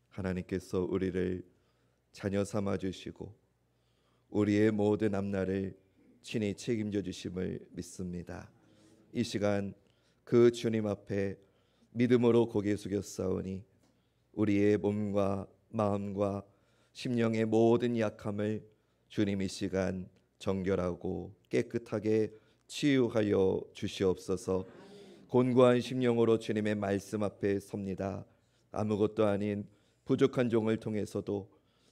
하나님께서 우리를 자녀 삼아 주시고 우리의 모든 앞날을 친히 책임져 주심을 믿습니다. 이 시간 그 주님 앞에 믿음으로 고개 숙여 싸우니 우리의 몸과 마음과 심령의 모든 약함을 주님 이 시간 정결하고 깨끗하게 치유하여 주시옵소서. 곤고한 심령으로 주님의 말씀 앞에 섭니다. 아무것도 아닌 부족한 종을 통해서도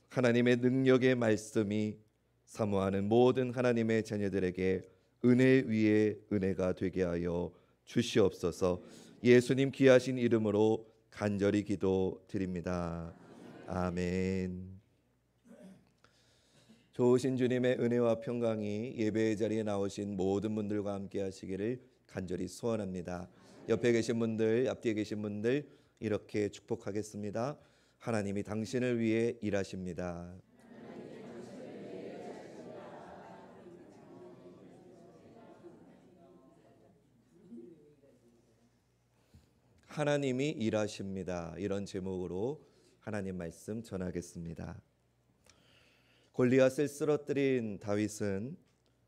하나님의 능력의 말씀이 사모하는 모든 하나님의 자녀들에게 은혜 위에 은혜가 되게 하여 주시옵소서. 예수님 귀하신 이름으로 간절히 기도드립니다. 아멘. 좋으신 주님의 은혜와 평강이 예배의 자리에 나오신 모든 분들과 함께 하시기를 간절히 소원합니다. 옆에 계신 분들, 앞뒤에 계신 분들 이렇게 축복하겠습니다. 하나님이 당신을 위해 일하십니다. 하나님이 일하십니다. 이런 제목으로 하나님 말씀 전하겠습니다. 골리앗을 쓰러뜨린 다윗은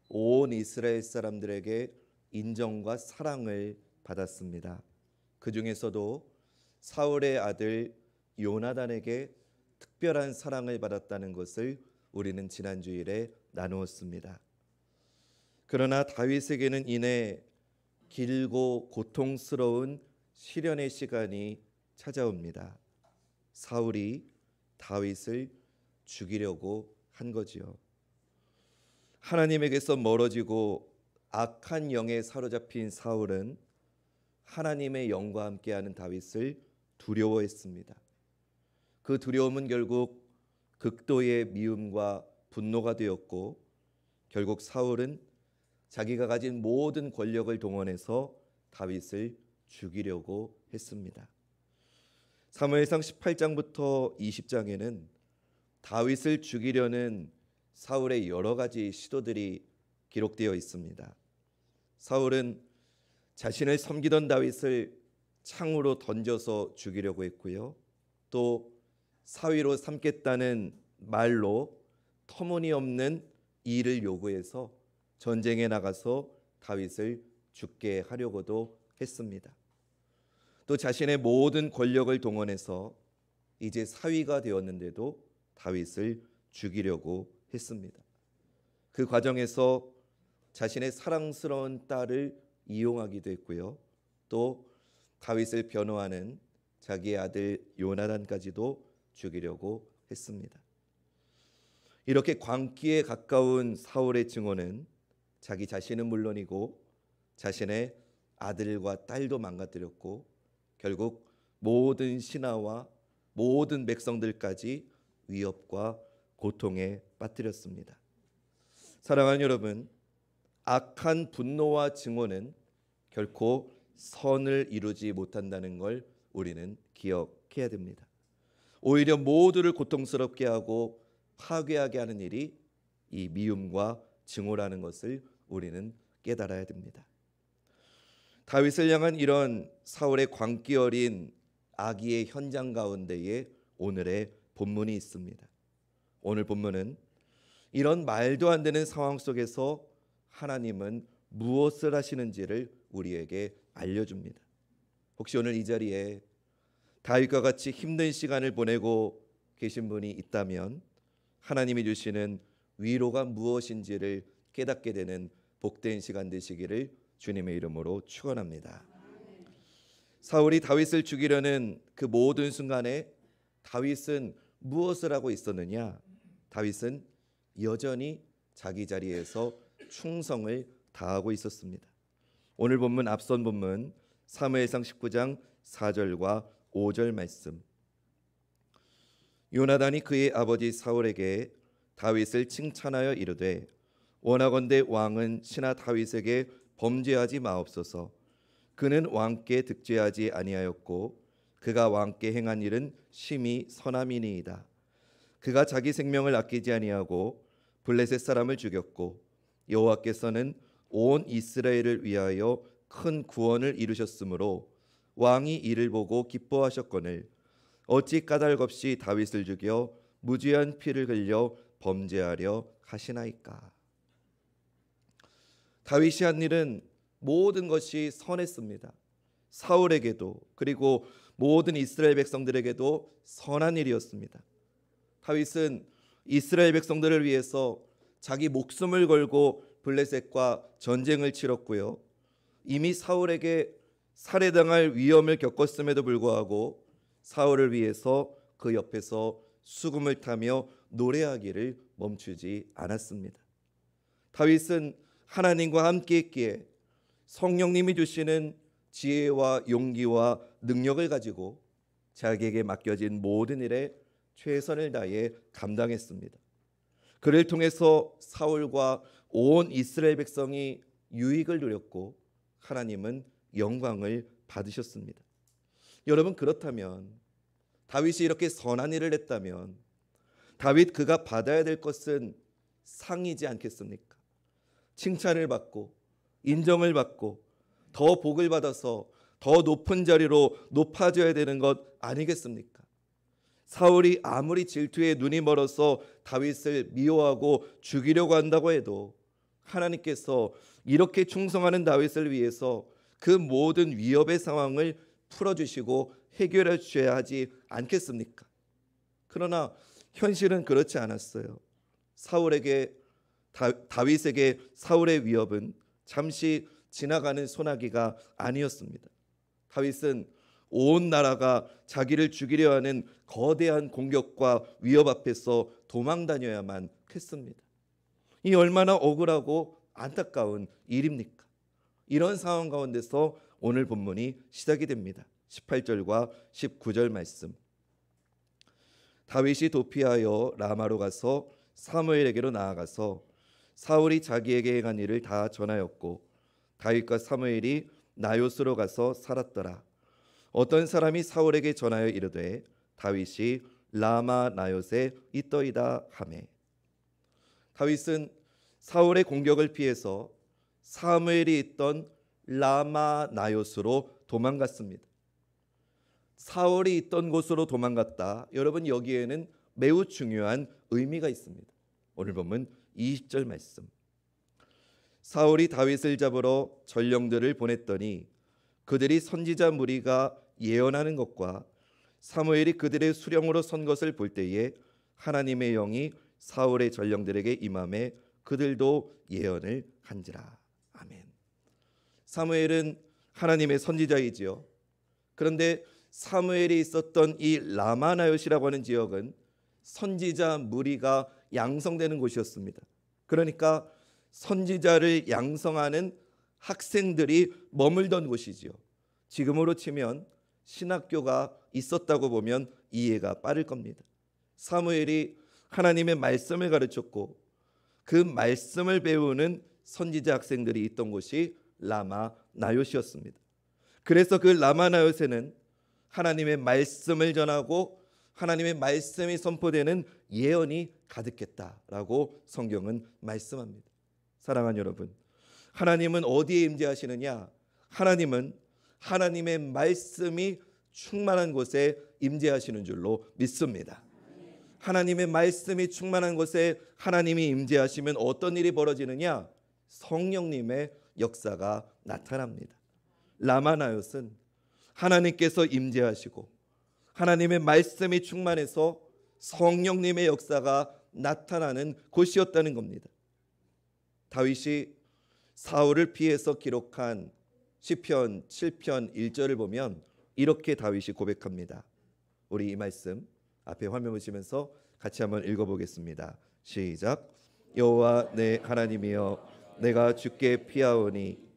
온 이스라엘 사람들에게 인정과 사랑을 받았습니다. 그 중에서도 사울의 아들 요나단에게 특별한 사랑을 받았다는 것을 우리는 지난 주일에 나누었습니다. 그러나 다윗에게는 이내 길고 고통스러운 시련의 시간이 찾아옵니다. 사울이 다윗을 죽이려고 한 거지요. 하나님에게서 멀어지고 악한 영에 사로잡힌 사울은 하나님의 영과 함께하는 다윗을 두려워했습니다. 그 두려움은 결국 극도의 미움과 분노가 되었고 결국 사울은 자기가 가진 모든 권력을 동원해서 다윗을 죽이려고 했습니다. 사무엘상 18장부터 20장에는 다윗을 죽이려는 사울의 여러 가지 시도들이 기록되어 있습니다. 사울은 자신을 섬기던 다윗을 창으로 던져서 죽이려고 했고요. 또 사위로 삼겠다는 말로 터무니없는 일을 요구해서 전쟁에 나가서 다윗을 죽게 하려고도 했습니다. 또 자신의 모든 권력을 동원해서 이제 사위가 되었는데도 다윗을 죽이려고 했습니다. 그 과정에서 자신의 사랑스러운 딸을 이용하기도 했고요. 또 다윗을 변호하는 자기의 아들 요나단까지도 죽이려고 했습니다. 이렇게 광기에 가까운 사울의 증오는 자기 자신은 물론이고 자신의 아들과 딸도 망가뜨렸고 결국 모든 신하와 모든 백성들까지 위협과 고통에 빠뜨렸습니다. 사랑하는 여러분, 악한 분노와 증오는 결코 선을 이루지 못한다는 걸 우리는 기억해야 됩니다. 오히려 모두를 고통스럽게 하고 파괴하게 하는 일이 이 미움과 증오라는 것을 우리는 깨달아야 됩니다. 다윗을 향한 이런 사울의 광기 어린 악의의 현장 가운데에 오늘의 본문이 있습니다. 오늘 본문은 이런 말도 안 되는 상황 속에서 하나님은 무엇을 하시는지를 우리에게 알려줍니다. 혹시 오늘 이 자리에 다윗과 같이 힘든 시간을 보내고 계신 분이 있다면 하나님이 주시는 위로가 무엇인지를 깨닫게 되는 복된 시간 되시기를 주님의 이름으로 축원합니다. 사울이 다윗을 죽이려는 그 모든 순간에 다윗은 무엇을 하고 있었느냐? 다윗은 여전히 자기 자리에서 충성을 다하고 있었습니다. 오늘 본문 앞선 본문 사무엘상 19장 4절과 5절 말씀. 요나단이 그의 아버지 사울에게 다윗을 칭찬하여 이르되 원하건대 왕은 신하 다윗에게 범죄하지 마옵소서. 그는 왕께 득죄하지 아니하였고 그가 왕께 행한 일은 심히 선함이니이다. 그가 자기 생명을 아끼지 아니하고 블레셋 사람을 죽였고 여호와께서는 온 이스라엘을 위하여 큰 구원을 이루셨으므로 왕이 이를 보고 기뻐하셨거늘 어찌 까닭 없이 다윗을 죽여 무죄한 피를 흘려 범죄하려 하시나이까. 다윗이 한 일은 모든 것이 선했습니다. 사울에게도 그리고 모든 이스라엘 백성들에게도 선한 일이었습니다. 다윗은 이스라엘 백성들을 위해서 자기 목숨을 걸고 블레셋과 전쟁을 치렀고요. 이미 사울에게 살해당할 위험을 겪었음에도 불구하고 사울을 위해서 그 옆에서 수금을 타며 노래하기를 멈추지 않았습니다. 다윗은 하나님과 함께 있기에 성령님이 주시는 지혜와 용기와 능력을 가지고 자기에게 맡겨진 모든 일에 최선을 다해 감당했습니다. 그를 통해서 사울과 온 이스라엘 백성이 유익을 누렸고 하나님은 영광을 받으셨습니다. 여러분, 그렇다면 다윗이 이렇게 선한 일을 했다면 다윗 그가 받아야 될 것은 상이지 않겠습니까? 칭찬을 받고 인정을 받고 더 복을 받아서 더 높은 자리로 높아져야 되는 것 아니겠습니까? 사울이 아무리 질투에 눈이 멀어서 다윗을 미워하고 죽이려고 한다고 해도 하나님께서 이렇게 충성하는 다윗을 위해서 그 모든 위협의 상황을 풀어주시고 해결해 주셔야 하지 않겠습니까? 그러나 현실은 그렇지 않았어요. 다윗에게 사울의 위협은 잠시 지나가는 소나기가 아니었습니다. 다윗은 온 나라가 자기를 죽이려 하는 거대한 공격과 위협 앞에서 도망 다녀야만 했습니다. 이 얼마나 억울하고 안타까운 일입니까? 이런 상황 가운데서 오늘 본문이 시작이 됩니다. 18절과 19절 말씀. 다윗이 도피하여 라마로 가서 사무엘에게로 나아가서 사울이 자기에게 행한 일을 다 전하였고 다윗과 사무엘이 나요스로 가서 살았더라. 어떤 사람이 사울에게 전하여 이르되 다윗이 라마 나요스에 있더이다 하매. 다윗은 사울의 공격을 피해서 사무엘이 있던 라마 나요스로 도망갔습니다. 사울이 있던 곳으로 도망갔다. 여러분, 여기에는 매우 중요한 의미가 있습니다. 오늘 보면 20절 말씀. 사울이 다윗을 잡으러 전령들을 보냈더니 그들이 선지자 무리가 예언하는 것과 사무엘이 그들의 수령으로 선 것을 볼 때에 하나님의 영이 사울의 전령들에게 임함에 그들도 예언을 한지라. 아멘. 사무엘은 하나님의 선지자이지요. 그런데 사무엘이 있었던 이 라마나요시라고 하는 지역은 선지자 무리가 양성되는 곳이었습니다. 그러니까 선지자를 양성하는 학생들이 머물던 곳이지요. 지금으로 치면 신학교가 있었다고 보면 이해가 빠를 겁니다. 사무엘이 하나님의 말씀을 가르쳤고 그 말씀을 배우는 선지자 학생들이 있던 곳이 라마나요시였습니다. 그래서 그 라마나요시는 하나님의 말씀을 전하고 하나님의 말씀이 선포되는 예언이 가득했다라고 성경은 말씀합니다. 사랑하는 여러분, 하나님은 어디에 임재하시느냐? 하나님은 하나님의 말씀이 충만한 곳에 임재하시는 줄로 믿습니다. 하나님의 말씀이 충만한 곳에 하나님이 임재하시면 어떤 일이 벌어지느냐? 성령님의 역사가 나타납니다. 라마나요스는 하나님께서 임재하시고 하나님의 말씀이 충만해서 성령님의 역사가 나타나는 곳이었다는 겁니다. 다윗이 사울을 피해서 기록한 시편 7편 1절을 보면 이렇게 다윗이 고백합니다. 우리 이 말씀 앞에 화면 보시면서 같이 한번 읽어보겠습니다. 시작. 여호와 내 하나님이여, 내가 주께 피하오니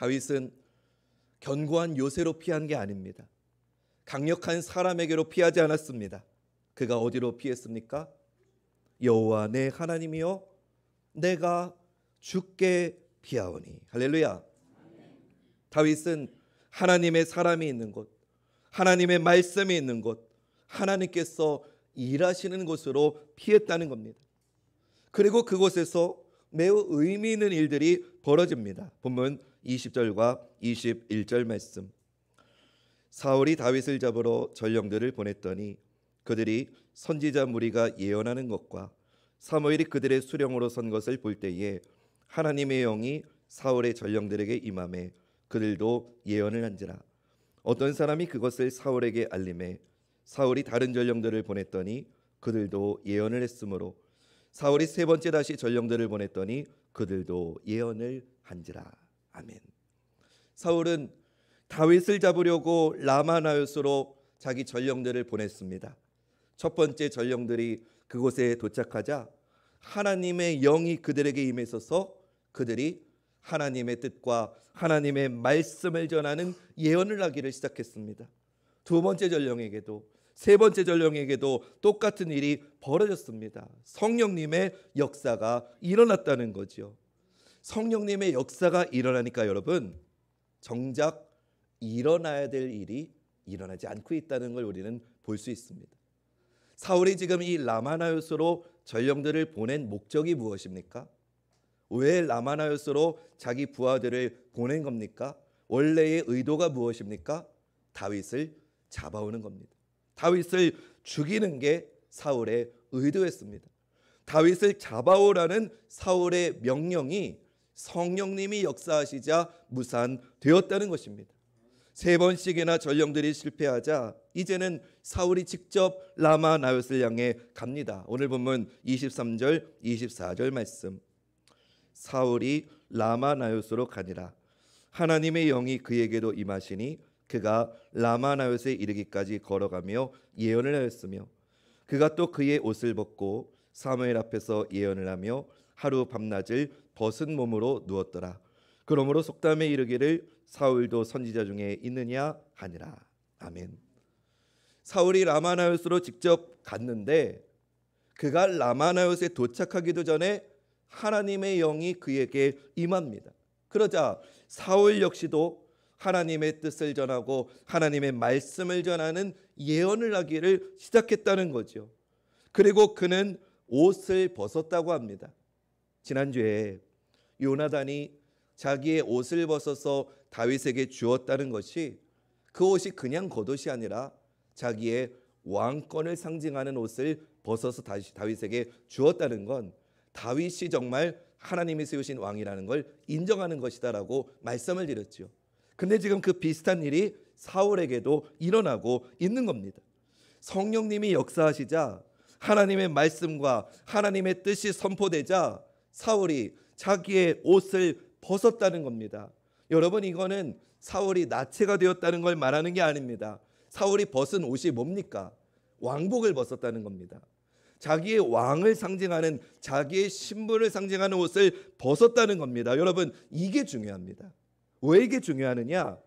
다윗은 견고한 요새로 피한 게 아닙니다. 강력한 사람에게로 피하지 않았습니다. 그가 어디로 피했습니까? 여호와 내 하나님이여, 내가 주께 피하오니. 할렐루야. 다윗은 하나님의 사람이 있는 곳, 하나님의 말씀이 있는 곳, 하나님께서 일하시는 곳으로 피했다는 겁니다. 그리고 그곳에서 매우 의미 있는 일들이 벌어집니다. 본문 20절과 21절 말씀. 사울이 다윗을 잡으러 전령들을 보냈더니 그들이 선지자 무리가 예언하는 것과 사무엘이 그들의 수령으로 선 것을 볼 때에 하나님의 영이 사울의 전령들에게 임하매 그들도 예언을 한지라. 어떤 사람이 그것을 사울에게 알림해 사울이 다른 전령들을 보냈더니 그들도 예언을 했으므로 사울이 세 번째 다시 전령들을 보냈더니 그들도 예언을 한지라. 아멘. 사울은 다윗을 잡으려고 라마나요스로 자기 전령들을 보냈습니다. 첫 번째 전령들이 그곳에 도착하자 하나님의 영이 그들에게 임해서서 그들이 하나님의 뜻과 하나님의 말씀을 전하는 예언을 하기를 시작했습니다. 두 번째 전령에게도 세 번째 전령에게도 똑같은 일이 벌어졌습니다. 성령님의 역사가 일어났다는 거죠. 성령님의 역사가 일어나니까 여러분, 정작 일어나야 될 일이 일어나지 않고 있다는 걸 우리는 볼 수 있습니다. 사울이 지금 이 라마나요스로 전령들을 보낸 목적이 무엇입니까? 왜 라마나요스로 자기 부하들을 보낸 겁니까? 원래의 의도가 무엇입니까? 다윗을 잡아오는 겁니다. 다윗을 죽이는 게 사울의 의도였습니다. 다윗을 잡아오라는 사울의 명령이 성령님이 역사하시자 무산되었다는 것입니다. 세 번씩이나 전령들이 실패하자 이제는 사울이 직접 라마나요스를 향해 갑니다. 오늘 본문 23절 24절 말씀. 사울이 라마나요스로 가니라. 하나님의 영이 그에게도 임하시니 그가 라마나요스에 이르기까지 걸어가며 예언을 하였으며 그가 또 그의 옷을 벗고 사무엘 앞에서 예언을 하며 하루 밤낮을 벗은 몸으로 누웠더라. 그러므로 속담에 이르기를 사울도 선지자 중에 있느냐 하니라. 아멘. 사울이 라마나요스로 직접 갔는데 그가 라마나요스에 도착하기도 전에 하나님의 영이 그에게 임합니다. 그러자 사울 역시도 하나님의 뜻을 전하고 하나님의 말씀을 전하는 예언을 하기를 시작했다는 거죠. 그리고 그는 옷을 벗었다고 합니다. 지난주에 요나단이 자기의 옷을 벗어서 다윗에게 주었다는 것이 그 옷이 그냥 겉옷이 아니라 자기의 왕권을 상징하는 옷을 벗어서 다윗에게 주었다는 건 다윗이 정말 하나님이 세우신 왕이라는 걸 인정하는 것이다라고 말씀을 드렸죠. 근데 지금 그 비슷한 일이 사울에게도 일어나고 있는 겁니다. 성령님이 역사하시자 하나님의 말씀과 하나님의 뜻이 선포되자 사울이 자기의 옷을 벗었다는 겁니다. 여러분, 이거는 사울이 나체가 되었다는 걸 말하는 게 아닙니다. 사울이 벗은 옷이 뭡니까? 왕복을 벗었다는 겁니다. 자기의 왕을 상징하는, 자기의 신분을 상징하는 옷을 벗었다는 겁니다. 여러분, 이게 중요합니다. 왜 이게 중요하느냐?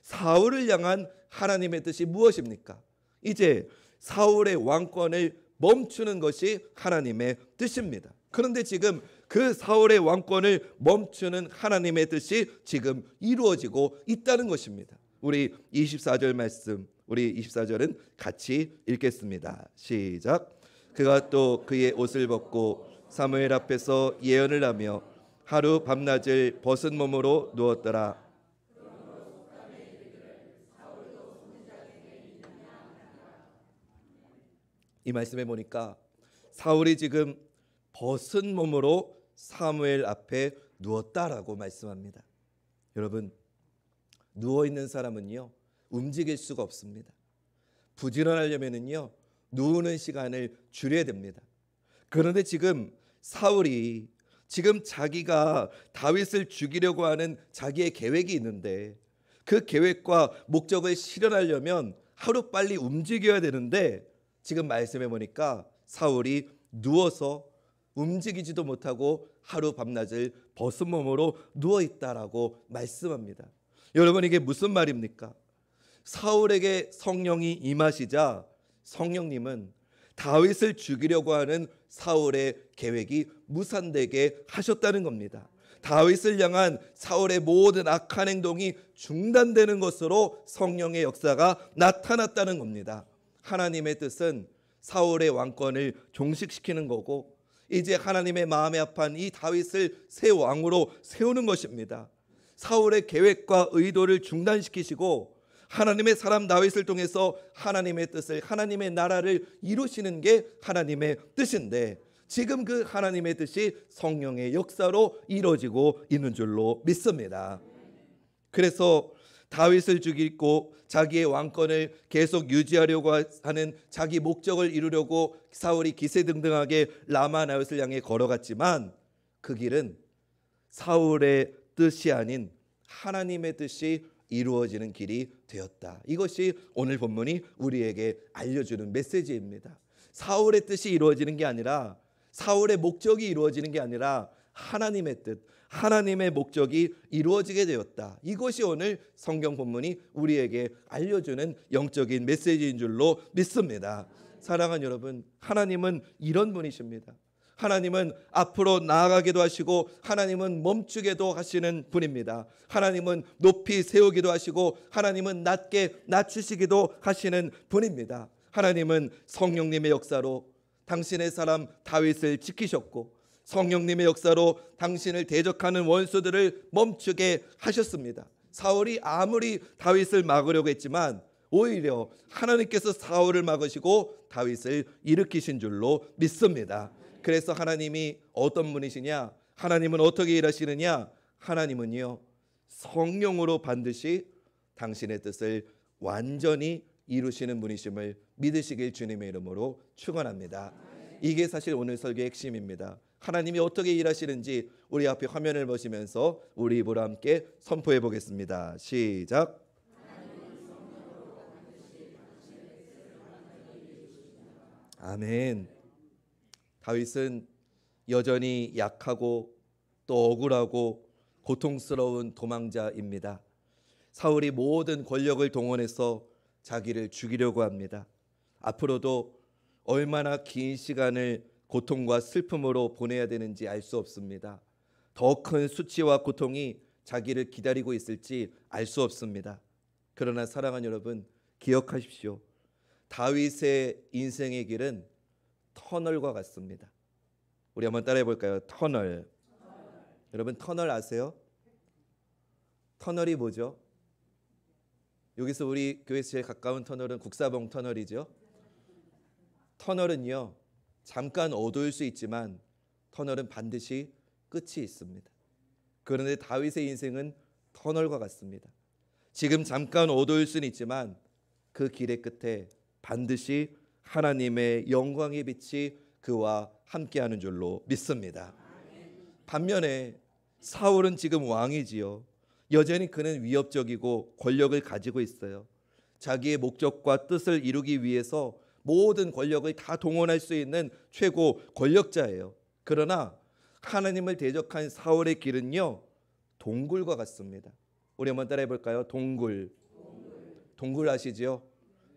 사울을 향한 하나님의 뜻이 무엇입니까? 이제 사울의 왕권을 멈추는 것이 하나님의 뜻입니다. 그런데 지금 그 사울의 왕권을 멈추는 하나님의 뜻이 지금 이루어지고 있다는 것입니다. 우리 24절 말씀, 우리 24절은 같이 읽겠습니다. 시작. 그가 또 그의 옷을 벗고 사무엘 앞에서 예언을 하며 하루 밤낮을 벗은 몸으로 누웠더라. 이 말씀에 보니까 사울이 지금 벗은 몸으로 사무엘 앞에 누웠다라고 말씀합니다. 여러분, 누워있는 사람은요 움직일 수가 없습니다. 부지런하려면은요 누우는 시간을 줄여야 됩니다. 그런데 지금 사울이 지금 자기가 다윗을 죽이려고 하는 자기의 계획이 있는데 그 계획과 목적을 실현하려면 하루빨리 움직여야 되는데 지금 말씀해 보니까 사울이 누워서 움직이지도 못하고 하루 밤낮을 벗은 몸으로 누워있다라고 말씀합니다. 여러분, 이게 무슨 말입니까? 사울에게 성령이 임하시자 성령님은 다윗을 죽이려고 하는 사울의 계획이 무산되게 하셨다는 겁니다. 다윗을 향한 사울의 모든 악한 행동이 중단되는 것으로 성령의 역사가 나타났다는 겁니다. 하나님의 뜻은 사울의 왕권을 종식시키는 거고 이제 하나님의 마음에 합한 이 다윗을 새 왕으로 세우는 것입니다. 사울의 계획과 의도를 중단시키시고 하나님의 사람 다윗을 통해서 하나님의 뜻을, 하나님의 나라를 이루시는 게 하나님의 뜻인데, 지금 그 하나님의 뜻이 성령의 역사로 이루어지고 있는 줄로 믿습니다. 그래서 다윗을 죽이고 자기의 왕권을 계속 유지하려고 하는 자기 목적을 이루려고 사울이 기세등등하게 라마 나봇을 향해 걸어갔지만, 그 길은 사울의 뜻이 아닌 하나님의 뜻이 이루어지는 길이 되었다. 이것이 오늘 본문이 우리에게 알려주는 메시지입니다. 사울의 뜻이 이루어지는 게 아니라, 사울의 목적이 이루어지는 게 아니라 하나님의 뜻, 하나님의 목적이 이루어지게 되었다. 이것이 오늘 성경 본문이 우리에게 알려주는 영적인 메시지인 줄로 믿습니다. 사랑하는 여러분, 하나님은 이런 분이십니다. 하나님은 앞으로 나아가기도 하시고 하나님은 멈추게도 하시는 분입니다. 하나님은 높이 세우기도 하시고 하나님은 낮게 낮추시기도 하시는 분입니다. 하나님은 성령님의 역사로 당신의 사람 다윗을 지키셨고, 성령님의 역사로 당신을 대적하는 원수들을 멈추게 하셨습니다. 사울이 아무리 다윗을 막으려고 했지만 오히려 하나님께서 사울을 막으시고 다윗을 일으키신 줄로 믿습니다. 그래서 하나님이 어떤 분이시냐? 하나님은 어떻게 일하시느냐? 하나님은요, 성령으로 반드시 당신의 뜻을 완전히 이루시는 분이심을 믿으시길 주님의 이름으로 축원합니다. 이게 사실 오늘 설교의 핵심입니다. 하나님이 어떻게 일하시는지 우리 앞에 화면을 보시면서 우리 입으로 함께 선포해 보겠습니다. 시작. 아멘. 다윗은 여전히 약하고 또 억울하고 고통스러운 도망자입니다. 사울이 모든 권력을 동원해서 자기를 죽이려고 합니다. 앞으로도 얼마나 긴 시간을 고통과 슬픔으로 보내야 되는지 알 수 없습니다. 더 큰 수치와 고통이 자기를 기다리고 있을지 알 수 없습니다. 그러나 사랑하는 여러분, 기억하십시오. 다윗의 인생의 길은 터널과 같습니다. 우리 한번 따라해 볼까요? 터널. 여러분, 터널 아세요? 터널이 뭐죠? 여기서 우리 교회에서 제일 가까운 터널은 국사봉 터널이죠. 터널은요, 잠깐 어두울 수 있지만 터널은 반드시 끝이 있습니다. 그런데 다윗의 인생은 터널과 같습니다. 지금 잠깐 어두울 수는 있지만 그 길의 끝에 반드시 하나님의 영광의 빛이 그와 함께하는 줄로 믿습니다. 반면에 사울은 지금 왕이지요. 여전히 그는 위협적이고 권력을 가지고 있어요. 자기의 목적과 뜻을 이루기 위해서 모든 권력을 다 동원할 수 있는 최고 권력자예요. 그러나 하나님을 대적한 사울의 길은요, 동굴과 같습니다. 우리 한번 따라해 볼까요? 동굴. 동굴 아시죠?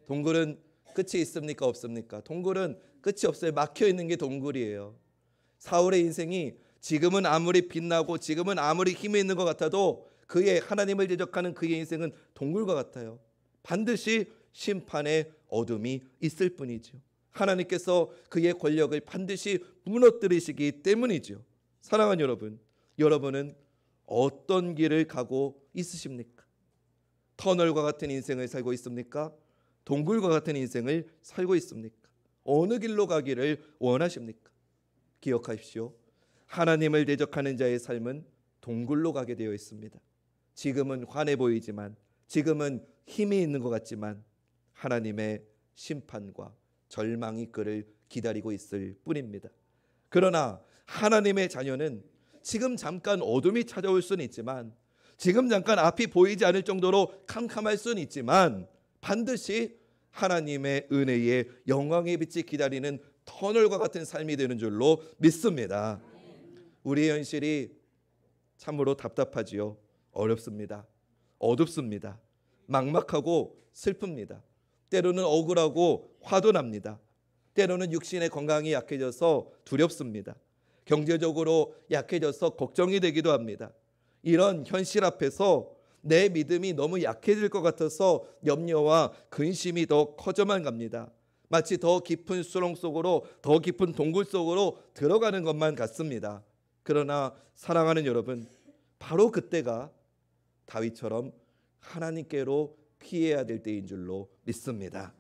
동굴은 끝이 있습니까? 없습니까? 동굴은 끝이 없어요. 막혀 있는 게 동굴이에요. 사울의 인생이 지금은 아무리 빛나고 지금은 아무리 힘이 있는 것 같아도 그의 하나님을 대적하는 그의 인생은 동굴과 같아요. 반드시 심판의 어둠이 있을 뿐이죠. 하나님께서 그의 권력을 반드시 무너뜨리시기 때문이죠. 사랑하는 여러분, 여러분은 어떤 길을 가고 있으십니까? 터널과 같은 인생을 살고 있습니까? 동굴과 같은 인생을 살고 있습니까? 어느 길로 가기를 원하십니까? 기억하십시오. 하나님을 대적하는 자의 삶은 동굴로 가게 되어 있습니다. 지금은 환해 보이지만, 지금은 힘이 있는 것 같지만 하나님의 심판과 절망이 그를 기다리고 있을 뿐입니다. 그러나 하나님의 자녀는 지금 잠깐 어둠이 찾아올 수는 있지만, 지금 잠깐 앞이 보이지 않을 정도로 캄캄할 수는 있지만 반드시 하나님의 은혜의 영광의 빛이 기다리는 터널과 같은 삶이 되는 줄로 믿습니다. 우리의 현실이 참으로 답답하지요. 어렵습니다. 어둡습니다. 막막하고 슬픕니다. 때로는 억울하고 화도 납니다. 때로는 육신의 건강이 약해져서 두렵습니다. 경제적으로 약해져서 걱정이 되기도 합니다. 이런 현실 앞에서 내 믿음이 너무 약해질 것 같아서 염려와 근심이 더 커져만 갑니다. 마치 더 깊은 수렁 속으로, 더 깊은 동굴 속으로 들어가는 것만 같습니다. 그러나 사랑하는 여러분, 바로 그때가 다윗처럼 하나님께로 피해야 될 때인 줄로 믿습니다.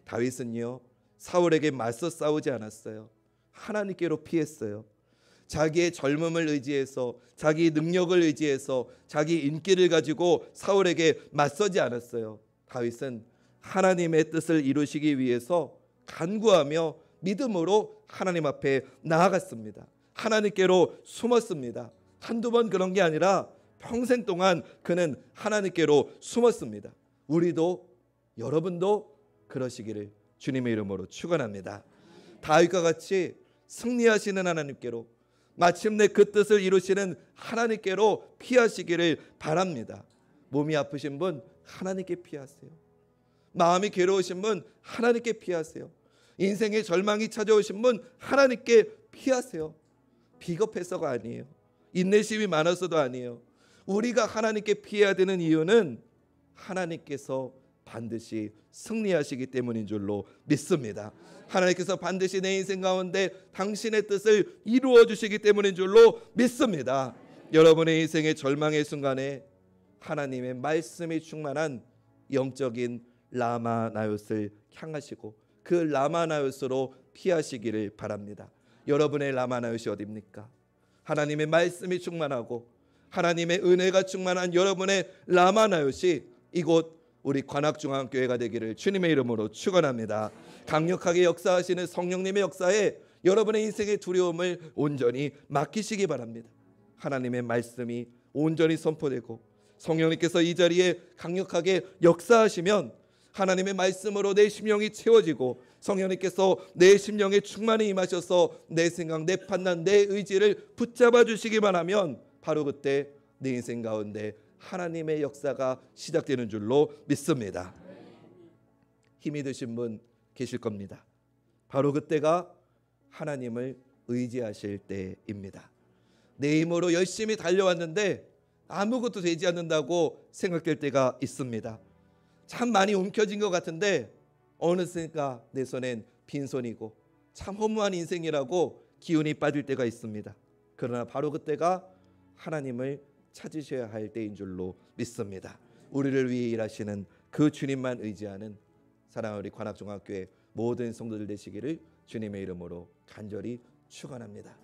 다윗은요, 사울에게 맞서 싸우지 않았어요. 하나님께로 피했어요. 자기의 젊음을 의지해서, 자기 능력을 의지해서, 자기 인기를 가지고 사울에게 맞서지 않았어요. 다윗은 하나님의 뜻을 이루시기 위해서 간구하며 믿음으로 하나님 앞에 나아갔습니다. 하나님께로 숨었습니다. 한두 번 그런 게 아니라 평생 동안 그는 하나님께로 숨었습니다. 우리도, 여러분도 그러시기를 주님의 이름으로 축원합니다. 다윗과 같이 승리하시는 하나님께로, 마침내 그 뜻을 이루시는 하나님께로 피하시기를 바랍니다. 몸이 아프신 분 하나님께 피하세요. 마음이 괴로우신 분 하나님께 피하세요. 인생의 절망이 찾아오신 분 하나님께 피하세요. 비겁해서가 아니에요. 인내심이 많아서도 아니에요. 우리가 하나님께 피해야 되는 이유는 하나님께서 반드시 승리하시기 때문인 줄로 믿습니다. 하나님께서 반드시 내 인생 가운데 당신의 뜻을 이루어 주시기 때문인 줄로 믿습니다. 여러분의 인생의 절망의 순간에 하나님의 말씀이 충만한 영적인 라마나요스를 향하시고 그 라마나요스로 피하시기를 바랍니다. 여러분의 라마나요스 어디입니까? 하나님의 말씀이 충만하고 하나님의 은혜가 충만한 여러분의 라마나요스, 이곳 우리 관악중앙교회가 되기를 주님의 이름으로 축원합니다. 강력하게 역사하시는 성령님의 역사에 여러분의 인생의 두려움을 온전히 맡기시기 바랍니다. 하나님의 말씀이 온전히 선포되고 성령님께서 이 자리에 강력하게 역사하시면 하나님의 말씀으로 내 심령이 채워지고 성령님께서 내 심령에 충만히 임하셔서 내 생각, 내 판단, 내 의지를 붙잡아 주시기만 하면 바로 그때 내 인생 가운데 하나님의 역사가 시작되는 줄로 믿습니다. 힘이 드신 분 계실 겁니다. 바로 그때가 하나님을 의지하실 때입니다. 내 힘으로 열심히 달려왔는데 아무것도 되지 않는다고 생각될 때가 있습니다. 참 많이 움켜진 것 같은데 어느샌가 내 손엔 빈손이고 참 허무한 인생이라고 기운이 빠질 때가 있습니다. 그러나 바로 그때가 하나님을 찾으셔야 할 때인 줄로 믿습니다. 우리를 위해 일하시는 그 주님만 의지하는 사랑하는 우리 관악중학교의 모든 성도들 되시기를 주님의 이름으로 간절히 축원합니다.